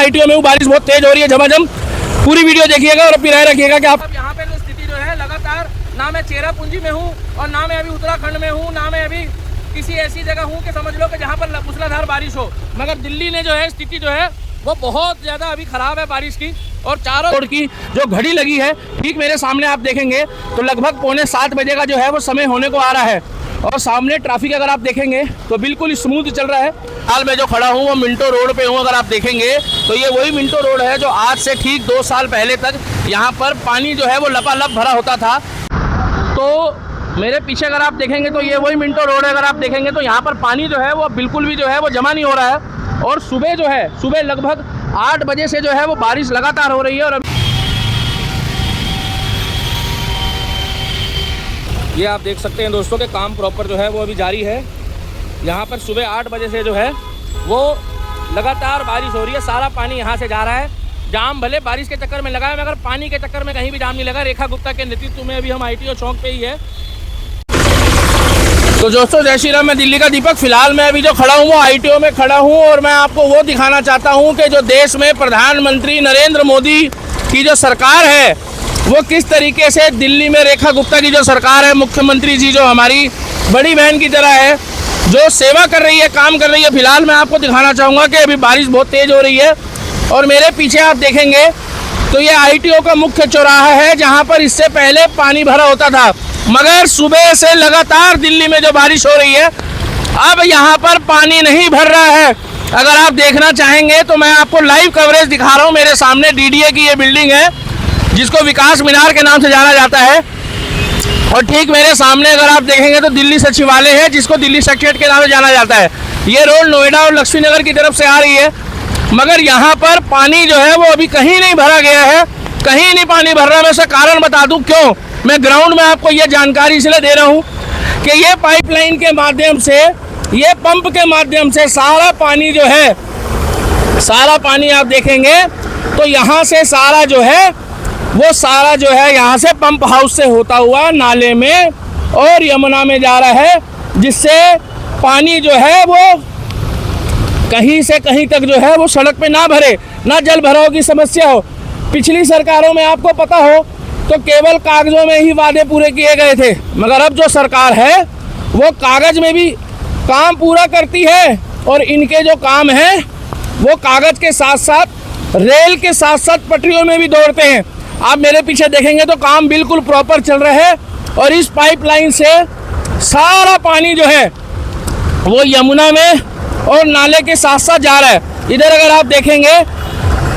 ITO में हूँ, बारिश बहुत तेज हो रही है झमाझम। पूरी वीडियो देखिएगा और अपनी राय रखिएगा कि आप यहाँ पे जो स्थिति जो है लगातार, ना मैं चेरापूंजी में हूँ और ना मैं अभी उत्तराखंड में हूँ, ना मैं अभी किसी ऐसी जगह हूँ कि समझ लो कि जहाँ पर मूसलाधार बारिश हो, मगर दिल्ली ने जो है स्थिति जो है वो बहुत ज़्यादा अभी ख़राब है बारिश की। और चारों ओर की जो घड़ी लगी है, ठीक मेरे सामने आप देखेंगे तो लगभग 6:45 बजे का जो है वो समय होने को आ रहा है। और सामने ट्रैफिक अगर आप देखेंगे तो बिल्कुल स्मूथ चल रहा है। हाल में जो खड़ा हूँ वो मिंटो रोड पे हूँ। अगर आप देखेंगे तो ये वही मिंटो रोड है जो आज से ठीक 2 साल पहले तक यहाँ पर पानी जो है वो लपालप भरा होता था। तो मेरे पीछे अगर आप देखेंगे तो ये वही मिंटो रोड है। अगर आप देखेंगे तो यहाँ पर पानी जो है वो बिल्कुल भी जो है वो जमा नहीं हो रहा है। और सुबह जो है, सुबह लगभग 8 बजे से जो है वो बारिश लगातार हो रही है। और ये आप देख सकते हैं दोस्तों के काम प्रॉपर जो है वो अभी जारी है। यहाँ पर सुबह 8 बजे से जो है वो लगातार बारिश हो रही है। सारा पानी यहाँ से जा रहा है। जाम भले बारिश के चक्कर में लगा है, मगर पानी के चक्कर में कहीं भी जाम नहीं लगा। रेखा गुप्ता के नेतृत्व में अभी हम आईटीओ चौक पे ही है। तो दोस्तों जय श्री राम, मैं दिल्ली का दीपक। फिलहाल मैं अभी जो खड़ा हूँ वो आईटीओ में खड़ा हूँ और मैं आपको वो दिखाना चाहता हूँ कि जो देश में प्रधानमंत्री नरेंद्र मोदी की जो सरकार है वो किस तरीके से दिल्ली में रेखा गुप्ता की जो सरकार है, मुख्यमंत्री जी जो हमारी बड़ी बहन की तरह है, जो सेवा कर रही है, काम कर रही है। फिलहाल मैं आपको दिखाना चाहूँगा कि अभी बारिश बहुत तेज़ हो रही है। और मेरे पीछे आप देखेंगे तो ये आईटीओ का मुख्य चौराहा है जहाँ पर इससे पहले पानी भरा होता था। मगर सुबह से लगातार दिल्ली में जो बारिश हो रही है, अब यहाँ पर पानी नहीं भर रहा है। अगर आप देखना चाहेंगे तो मैं आपको लाइव कवरेज दिखा रहा हूँ। मेरे सामने डीडीए की ये बिल्डिंग है जिसको विकास मीनार के नाम से जाना जाता है। और ठीक मेरे सामने अगर आप देखेंगे तो दिल्ली सचिवालय है जिसको दिल्ली सेक्रेटरीट के नाम से जाना जाता है। ये रोड नोएडा और लक्ष्मी नगर की तरफ से आ रही है। मगर यहाँ पर पानी जो है वो अभी कहीं नहीं भरा गया है, कहीं नहीं पानी भर रहा। मैं इसका कारण बता दूं क्यों। मैं ग्राउंड में आपको ये जानकारी इसलिए दे रहा हूँ कि ये पाइपलाइन के माध्यम से, ये पंप के माध्यम से सारा पानी जो है, सारा पानी आप देखेंगे तो यहाँ से सारा जो है वो सारा जो है यहाँ से पंप हाउस से होता हुआ नाले में और यमुना में जा रहा है, जिससे पानी जो है वो कहीं से कहीं तक जो है वो सड़क पे ना भरे, ना जल भराव की समस्या हो। पिछली सरकारों में आपको पता हो तो केवल कागजों में ही वादे पूरे किए गए थे, मगर अब जो सरकार है वो कागज में भी काम पूरा करती है। और इनके जो काम हैं वो कागज के साथ साथ रेल के साथ साथ पटरियों में भी दौड़ते हैं। आप मेरे पीछे देखेंगे तो काम बिल्कुल प्रॉपर चल रहा है। और इस पाइपलाइन से सारा पानी जो है वो यमुना में और नाले के साथ साथ जा रहा है। इधर अगर आप देखेंगे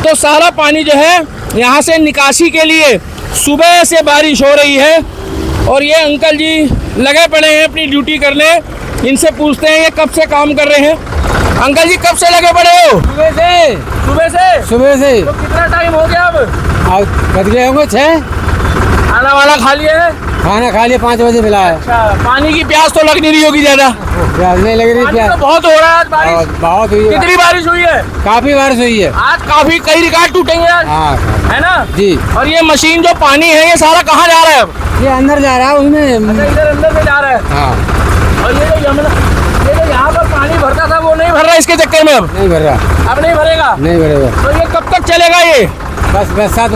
तो सारा पानी जो है यहाँ से निकासी के लिए सुबह से बारिश हो रही है। और ये अंकल जी लगे पड़े हैं अपनी ड्यूटी करने। इनसे पूछते हैं ये कब से काम कर रहे हैं। अंकल जी कब से लगे पड़े हो? सुबह से। सुबह से? सुबह से। तो कितना टाइम हो गया अब? बज गए होंगे 6। खाना वाला खा लिया है? खाना खा लिया, 5 बजे मिला है। अच्छा, पानी की प्यास तो लग नहीं रही होगी ज्यादा? प्यास नहीं लग रही। प्यास तो बहुत हो रहा है आज बारिश। बहुत हुई है। कितनी बारिश हुई है? काफी बारिश हुई है आज। काफी कई रिकॉर्ड टूटेंगे आज, हाँ है ना जी। और ये मशीन जो पानी है ये सारा कहाँ जा रहा है अब? ये अंदर जा रहा है उसमें। अच्छा, इधर अंदर से जा रहा है। हाँ। और ये जो यमुना, ये जो यहाँ पर पानी भरता था वो नहीं भर रहा इसके चक्कर में अब? नहीं भर रहा। अब नहीं भरेगा? नहीं भरेगा। तो ये कब तक चलेगा ये? बस बरसात।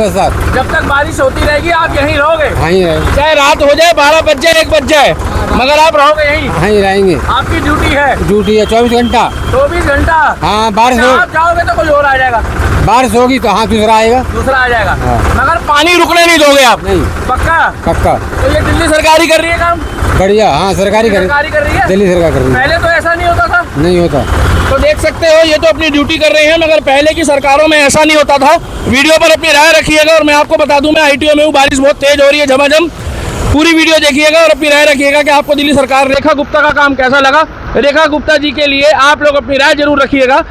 जब तक बारिश होती रहेगी आप यहीं रहोगे? वहीं रहेंगे। चाहे रात हो जाए, 12 बज जाए, 1 बज जाए, मगर आप रहोगे यहीं? वहीं रहेंगे। आपकी ड्यूटी है? ड्यूटी है 24 घंटा। 24 घंटा? हाँ। बारिश हो, आप जाओगे तो कोई और आ जाएगा? बारिश होगी तो हाँ दूसरा आएगा। दूसरा आ जाएगा। हाँ। मगर पानी रुकने नहीं दोगे आप? नहीं। पक्का? पक्का। तो ये दिल्ली सरकार ही कर रही है काम? बढ़िया। हाँ सरकारी कर रही है। दिल्ली सरकार कर रही है। पहले तो ऐसा नहीं होता था? नहीं होता। तो देख सकते हो ये तो अपनी ड्यूटी कर रहे हैं, मगर पहले की सरकारों में ऐसा नहीं होता था। वीडियो पर अपनी राय रखिएगा। और मैं आपको बता दूं मैं आईटीओ में हूँ, बारिश बहुत तेज हो रही है झमाझम। पूरी वीडियो देखिएगा और अपनी राय रखिएगा कि आपको दिल्ली सरकार रेखा गुप्ता का काम कैसा लगा। रेखा गुप्ता जी के लिए आप लोग अपनी राय जरूर रखिएगा।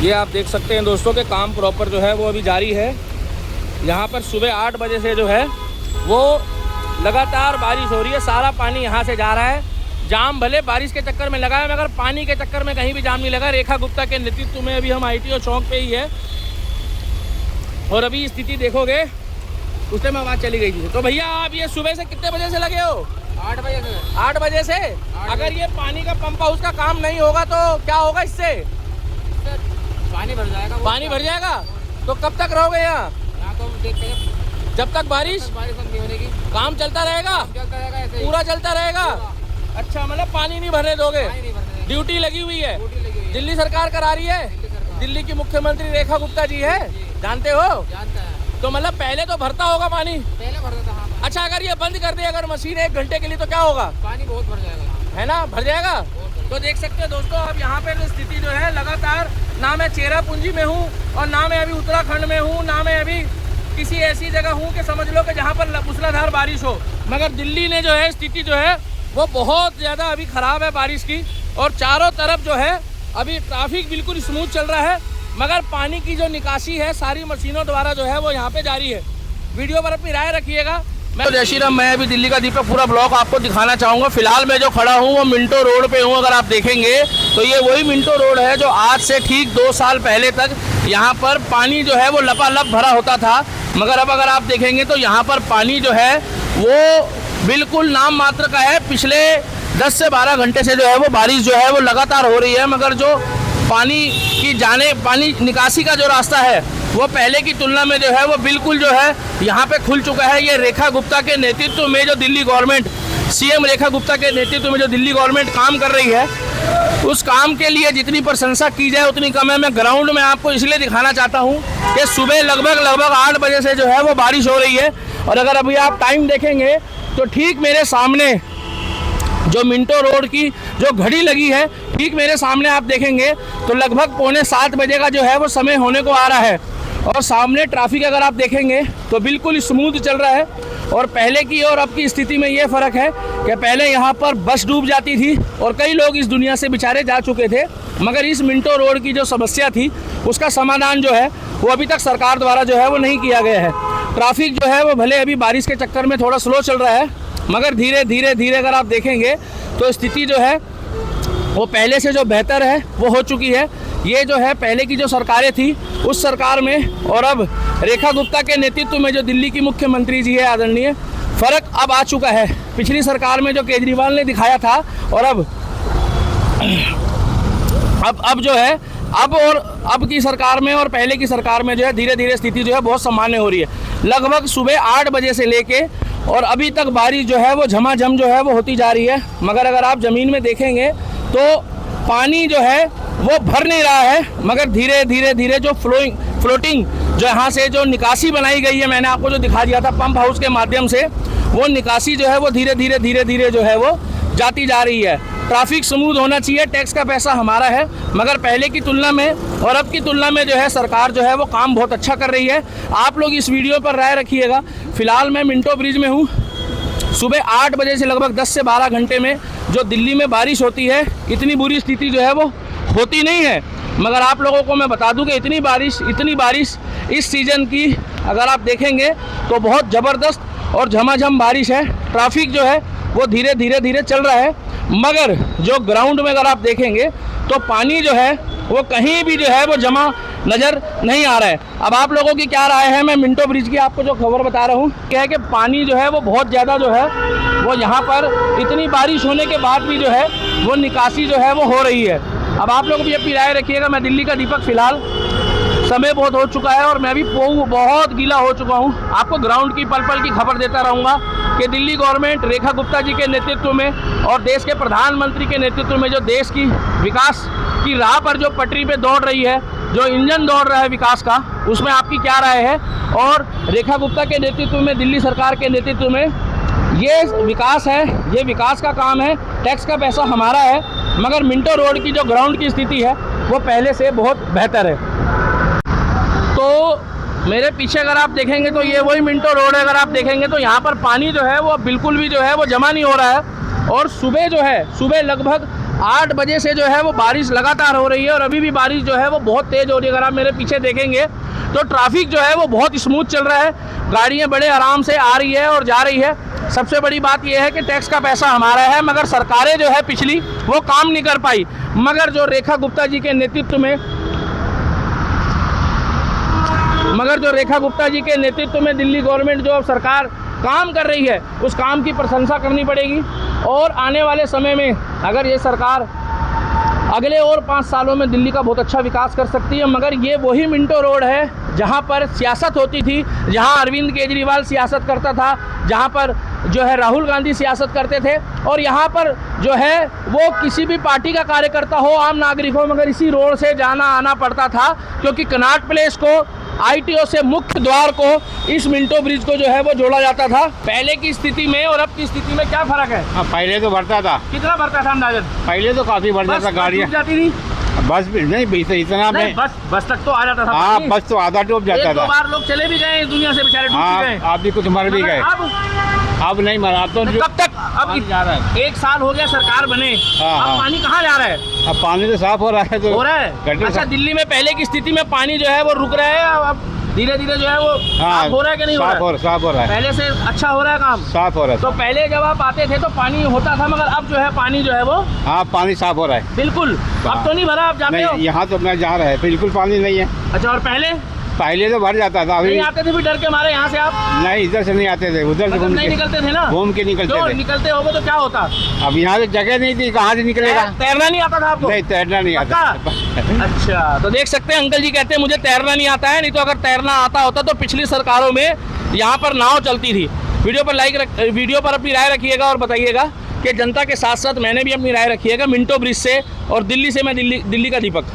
ये आप देख सकते हैं दोस्तों के काम प्रॉपर जो है वो अभी जारी है। यहाँ पर सुबह 8 बजे से जो है वो लगातार बारिश हो रही है। सारा पानी यहाँ से जा रहा है। जाम भले बारिश के चक्कर में लगा है मगर पानी के चक्कर में कहीं भी जाम नहीं लगा। रेखा गुप्ता के नेतृत्व में अभी हम ITO चौक पे ही है और अभी स्थिति देखोगे उस टाइम आवाज़ चली गई थी। तो भैया आप ये सुबह से कितने बजे से लगे हो? 8 बजे से। 8 बजे से। अगर ये पानी का पंप हाउस का काम नहीं होगा तो क्या होगा इससे? पानी भर जाएगा। पानी भर जाएगा। तो कब तक रहोगे यहाँ? यहाँ तो देखते हैं जब तक बारिश बंद नहीं होने की। काम चलता रहेगा? चलता रहेगा ऐसे ही। पूरा चलता रहेगा। अच्छा, मतलब पानी नहीं भरने दोगे? पानी नहीं भरने देंगे। ड्यूटी लगी हुई है। ड्यूटी लगी हुई है। दिल्ली सरकार करा रही है। दिल्ली की मुख्यमंत्री रेखा गुप्ता जी है, जानते हो? जानता है। तो मतलब पहले तो भरता होगा पानी। पहले भरता था। हाँ, अच्छा, अगर ये बंद कर दे अगर मशीन 1 घंटे के लिए तो क्या होगा? पानी बहुत भर जाएगा, है ना, भर जाएगा। तो देख सकते हो दोस्तों, अब यहाँ पे जो स्थिति जो है लगातार, ना मैं चेरापूंजी में हूँ और ना मैं अभी उत्तराखंड में हूँ, ना मैं अभी किसी ऐसी जगह हूँ कि समझ लो कि जहाँ पर मूसलाधार बारिश हो, मगर दिल्ली ने जो है स्थिति जो है वो बहुत ज़्यादा अभी ख़राब है बारिश की। और चारों तरफ जो है अभी ट्रैफिक बिल्कुल स्मूथ चल रहा है, मगर पानी की जो निकासी है सारी मशीनों द्वारा जो है वो यहाँ पे जारी है। वीडियो पर अपनी राय रखिएगा। मैं जय श्री राम, मैं अभी दिल्ली का दीपक पूरा ब्लॉग आपको दिखाना चाहूँगा। फिलहाल मैं जो खड़ा हूँ वो मिंटो रोड पे हूँ। अगर आप देखेंगे तो ये वही मिंटो रोड है जो आज से ठीक 2 साल पहले तक यहाँ पर पानी जो है वो लपालप भरा होता था, मगर अब अगर आप देखेंगे तो यहाँ पर पानी जो है वो बिल्कुल नाम मात्र का है। पिछले 10 से 12 घंटे से जो है वो बारिश जो है वो लगातार हो रही है, मगर जो पानी निकासी का जो रास्ता है वो पहले की तुलना में जो है वो बिल्कुल जो है यहाँ पे खुल चुका है। ये रेखा गुप्ता के नेतृत्व में जो दिल्ली गवर्नमेंट, CM रेखा गुप्ता के नेतृत्व में जो दिल्ली गवर्नमेंट काम कर रही है, उस काम के लिए जितनी प्रशंसा की जाए उतनी कम है। मैं ग्राउंड में आपको इसलिए दिखाना चाहता हूँ कि सुबह लगभग 8 बजे से जो है वो बारिश हो रही है। और अगर अभी आप टाइम देखेंगे तो ठीक मेरे सामने जो मिंटो रोड की जो घड़ी लगी है, ठीक मेरे सामने आप देखेंगे तो लगभग 6:45 बजे का जो है वो समय होने को आ रहा है। और सामने ट्रैफिक अगर आप देखेंगे तो बिल्कुल स्मूथ चल रहा है। और पहले की और अब की स्थिति में ये फ़र्क है कि पहले यहाँ पर बस डूब जाती थी और कई लोग इस दुनिया से बेचारे जा चुके थे, मगर इस मिंटो रोड की जो समस्या थी उसका समाधान जो है वो अभी तक सरकार द्वारा जो है वो नहीं किया गया है। ट्रैफिक जो है वो भले अभी बारिश के चक्कर में थोड़ा स्लो चल रहा है, मगर धीरे धीरे अगर आप देखेंगे तो स्थिति जो है वो पहले से जो बेहतर है वो हो चुकी है। ये जो है पहले की जो सरकारें थी उस सरकार में और अब रेखा गुप्ता के नेतृत्व में जो दिल्ली की मुख्यमंत्री जी है आदरणीय, फ़र्क अब आ चुका है। पिछली सरकार में जो केजरीवाल ने दिखाया था और अब जो है अब की सरकार में और पहले की सरकार में जो है धीरे धीरे स्थिति जो है बहुत सामान्य हो रही है। लगभग सुबह 8 बजे से लेके और अभी तक बारिश जो है वो झमाझम जो है वो होती जा रही है, मगर अगर आप ज़मीन में देखेंगे तो पानी जो है वो भर नहीं रहा है, मगर धीरे धीरे जो फ्लोटिंग जो यहाँ से जो निकासी बनाई गई है, मैंने आपको जो दिखा दिया था पंप हाउस के माध्यम से, वो निकासी जो है वो धीरे धीरे जो है वो जाती जा रही है। ट्रैफिक स्मूथ होना चाहिए, टैक्स का पैसा हमारा है, मगर पहले की तुलना में और अब की तुलना में जो है सरकार जो है वो काम बहुत अच्छा कर रही है। आप लोग इस वीडियो पर राय रखिएगा। फ़िलहाल मैं मिंटो ब्रिज में हूँ। सुबह 8 बजे से लगभग 10 से 12 घंटे में जो दिल्ली में बारिश होती है, इतनी बुरी स्थिति जो है वो होती नहीं है, मगर आप लोगों को मैं बता दूं कि इतनी बारिश इस सीज़न की अगर आप देखेंगे तो बहुत ज़बरदस्त और झमाझम बारिश है। ट्रैफिक जो है वो धीरे धीरे चल रहा है, मगर जो ग्राउंड में अगर आप देखेंगे तो पानी जो है वो कहीं भी जो है वो जमा नज़र नहीं आ रहा है। अब आप लोगों की क्या राय है? मैं मिंटो ब्रिज की आपको जो खबर बता रहा हूँ क्या है कि पानी जो है वो बहुत ज़्यादा जो है वो यहाँ पर इतनी बारिश होने के बाद भी जो है वो निकासी जो है वो हो रही है। अब आप लोग भी अपनी राय रखिएगा। मैं दिल्ली का दीपक, फ़िलहाल समय बहुत हो चुका है और मैं भी बहुत गीला हो चुका हूँ। आपको ग्राउंड की पल की खबर देता रहूँगा कि दिल्ली गवर्नमेंट रेखा गुप्ता जी के नेतृत्व में और देश के प्रधानमंत्री के नेतृत्व में जो देश की विकास की राह पर जो पटरी पे दौड़ रही है, जो इंजन दौड़ रहा है विकास का, उसमें आपकी क्या राय है? और रेखा गुप्ता के नेतृत्व में, दिल्ली सरकार के नेतृत्व में ये विकास है, ये विकास का काम है, टैक्स का पैसा हमारा है, मगर मिंटो रोड की जो ग्राउंड की स्थिति है वो पहले से बहुत बेहतर है। तो मेरे पीछे अगर आप देखेंगे तो ये वही मिंटो रोड है। अगर आप देखेंगे तो यहाँ पर पानी जो है वो बिल्कुल भी जो है वो जमा नहीं हो रहा है। और सुबह जो है, सुबह लगभग 8 बजे से जो है वो बारिश लगातार हो रही है और अभी भी बारिश जो है वो बहुत तेज़ हो रही है। अगर आप मेरे पीछे देखेंगे तो ट्रैफिक जो है वो बहुत स्मूथ चल रहा है, गाड़ियाँ बड़े आराम से आ रही है और जा रही है। सबसे बड़ी बात यह है कि टैक्स का पैसा हमारा है, मगर सरकारें जो है पिछली वो काम नहीं कर पाई। मगर जो रेखा गुप्ता जी के नेतृत्व में दिल्ली गवर्नमेंट जो अब सरकार काम कर रही है, उस काम की प्रशंसा करनी पड़ेगी। और आने वाले समय में अगर ये सरकार अगले और 5 सालों में दिल्ली का बहुत अच्छा विकास कर सकती है। मगर ये वही मिंटो रोड है जहाँ पर सियासत होती थी, जहाँ अरविंद केजरीवाल सियासत करता था, जहाँ पर जो है राहुल गांधी सियासत करते थे, और यहाँ पर जो है वो किसी भी पार्टी का कार्यकर्ता हो, आम नागरिक हो, मगर इसी रोड से जाना आना पड़ता था, क्योंकि कनॉट प्लेस को ITO से मुख्य द्वार को इस मिंटो ब्रिज को जो है वो जोड़ा जाता था। पहले की स्थिति में और अब की स्थिति में क्या फर्क है? हाँ, पहले तो बढ़ता था, कितना बढ़ता था अंदाजन? पहले तो काफी बढ़ जाता गाड़ियाँ। जाती थी बस भी नहीं इतना नहीं, में। बस तक तो आ जाता था हाँ, पानी। बस तो आधा डूब जाता 1-2 था। बार लोग चले भी गए इस दुनिया से, बेचारे डूब भी हाँ, गए। आप भी कुछ मर भी मगर गए। अब नहीं मरा, अब तो कब तक? अब पानी जा रहा है। 1 साल हो गया सरकार बने, हाँ, अब हाँ। पानी कहाँ जा रहा है? अब पानी तो साफ हो रहा है, तो हो रहा है। गटर अच्छा, साफ- दिल्ली में पहले की स्थिति में पानी जो है वो रुक रहा है, अब धीरे धीरे जो है वो हाँ, साफ हो रहा है कि नहीं हो रहा है? साफ हो रहा है, पहले से अच्छा हो रहा है काम। साफ हो रहा है। तो पहले जब आप आते थे तो पानी होता था, मगर अब जो है पानी जो है वो हाँ, पानी साफ हो रहा है। बिल्कुल अब तो नहीं भरा, आप जाते हो? नहीं, यहाँ तो मैं जा रहा है, बिल्कुल पानी नहीं है। अच्छा, और पहले पहले तो भर जाता था, अभी नहीं आते थे फिर डर के मारे यहाँ से आप? नहीं, इधर से नहीं आते थे, उधर से मतलब घूम नहीं के निकलते थे ना? घूम के निकलते क्यों थे। निकलते होगे तो क्या होता? अब यहाँ तो जगह नहीं थी, कहाँ से निकलेगा? तैरना नहीं आता था आपको? नहीं, तैरना नहीं आता। अच्छा, तो देख सकते हैं अंकल जी कहते हैं मुझे तैरना नहीं आता है, नहीं तो अगर तैरना आता होता तो पिछली सरकारों में यहाँ पर नाव चलती थी। वीडियो पर अपनी राय रखिएगा और बताइएगा कि जनता के साथ साथ मैंने भी अपनी राय रखिएगा। मिंटो ब्रिज से और दिल्ली से मैं दिल्ली का दीपक।